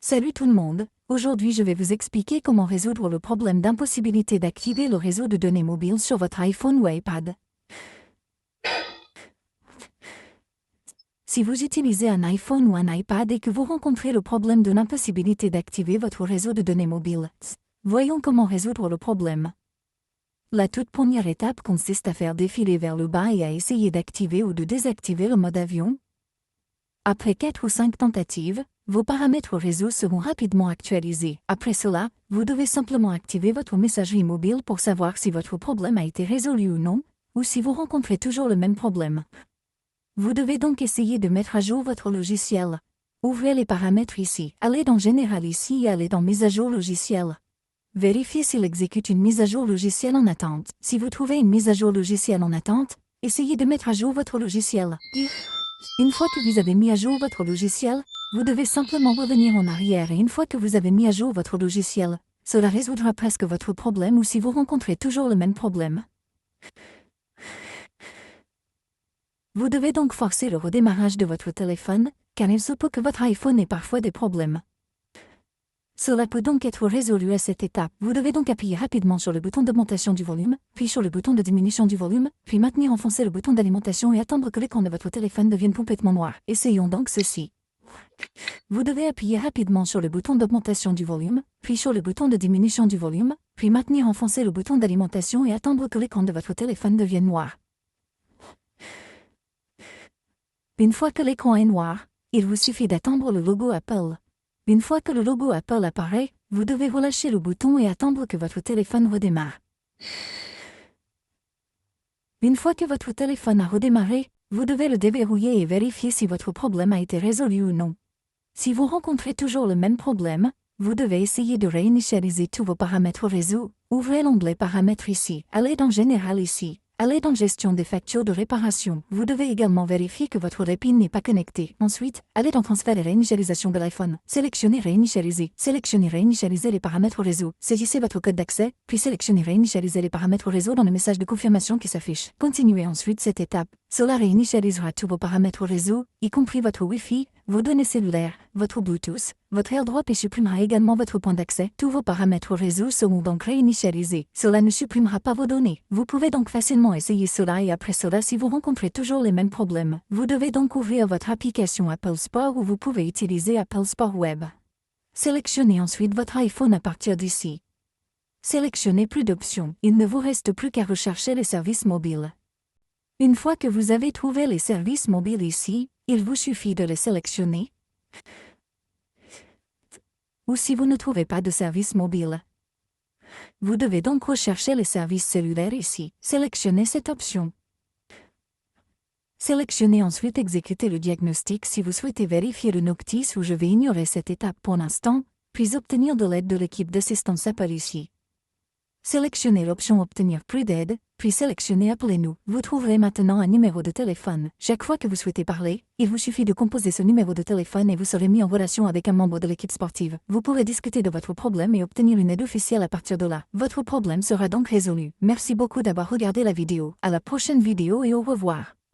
Salut tout le monde, aujourd'hui je vais vous expliquer comment résoudre le problème d'impossibilité d'activer le réseau de données mobiles sur votre iPhone ou iPad. Si vous utilisez un iPhone ou un iPad et que vous rencontrez le problème de l'impossibilité d'activer votre réseau de données mobiles, voyons comment résoudre le problème. La toute première étape consiste à faire défiler vers le bas et à essayer d'activer ou de désactiver le mode avion. Après 4 ou 5 tentatives, vos paramètres réseau seront rapidement actualisés. Après cela, vous devez simplement activer votre messagerie mobile pour savoir si votre problème a été résolu ou non, ou si vous rencontrez toujours le même problème. Vous devez donc essayer de mettre à jour votre logiciel. Ouvrez les paramètres ici, allez dans Général ici et allez dans Mise à jour logiciel. Vérifiez s'il exécute une mise à jour logiciel en attente. Si vous trouvez une mise à jour logiciel en attente, essayez de mettre à jour votre logiciel. Une fois que vous avez mis à jour votre logiciel, vous devez simplement revenir en arrière et une fois que vous avez mis à jour votre logiciel, cela résoudra presque votre problème ou si vous rencontrez toujours le même problème. Vous devez donc forcer le redémarrage de votre téléphone, car il se peut que votre iPhone ait parfois des problèmes. Cela peut donc être résolu à cette étape. Vous devez donc appuyer rapidement sur le bouton d'augmentation du volume, puis sur le bouton de diminution du volume, puis maintenir enfoncé le bouton d'alimentation et attendre que l'écran de votre téléphone devienne complètement noir. Essayons donc ceci. Vous devez appuyer rapidement sur le bouton d'augmentation du volume, puis sur le bouton de diminution du volume, puis maintenir enfoncé le bouton d'alimentation et attendre que l'écran de votre téléphone devienne noir. Une fois que l'écran est noir, il vous suffit d'attendre le logo Apple. Une fois que le logo Apple apparaît, vous devez relâcher le bouton et attendre que votre téléphone redémarre. Une fois que votre téléphone a redémarré, vous devez le déverrouiller et vérifier si votre problème a été résolu ou non. Si vous rencontrez toujours le même problème, vous devez essayer de réinitialiser tous vos paramètres réseau. Ouvrez l'onglet Paramètres ici, allez dans Général ici. Allez dans Gestion des factures de réparation. Vous devez également vérifier que votre REPIN n'est pas connecté. Ensuite, allez dans Transfert et réinitialisation de l'iPhone. Sélectionnez Réinitialiser. Sélectionnez Réinitialiser les paramètres réseau. Saisissez votre code d'accès, puis sélectionnez Réinitialiser les paramètres réseau dans le message de confirmation qui s'affiche. Continuez ensuite cette étape. Cela réinitialisera tous vos paramètres réseau, y compris votre Wi-Fi, vos données cellulaires, votre Bluetooth, votre AirDrop et supprimera également votre point d'accès. Tous vos paramètres réseau seront donc réinitialisés. Cela ne supprimera pas vos données. Vous pouvez donc facilement essayer cela et après cela si vous rencontrez toujours les mêmes problèmes. Vous devez donc ouvrir votre application Apple Store ou vous pouvez utiliser Apple Store Web. Sélectionnez ensuite votre iPhone à partir d'ici. Sélectionnez plus d'options. Il ne vous reste plus qu'à rechercher les services mobiles. Une fois que vous avez trouvé les services mobiles ici, il vous suffit de les sélectionner. Ou si vous ne trouvez pas de service mobile, vous devez donc rechercher les services cellulaires ici. Sélectionnez cette option. Sélectionnez ensuite Exécuter le diagnostic si vous souhaitez vérifier le notice ou je vais ignorer cette étape pour l'instant, puis obtenir de l'aide de l'équipe d'assistance Apple ici. Sélectionnez l'option Obtenir plus d'aide, puis sélectionnez Appelez-nous. Vous trouverez maintenant un numéro de téléphone. Chaque fois que vous souhaitez parler, il vous suffit de composer ce numéro de téléphone et vous serez mis en relation avec un membre de l'équipe sportive. Vous pourrez discuter de votre problème et obtenir une aide officielle à partir de là. Votre problème sera donc résolu. Merci beaucoup d'avoir regardé la vidéo. À la prochaine vidéo et au revoir.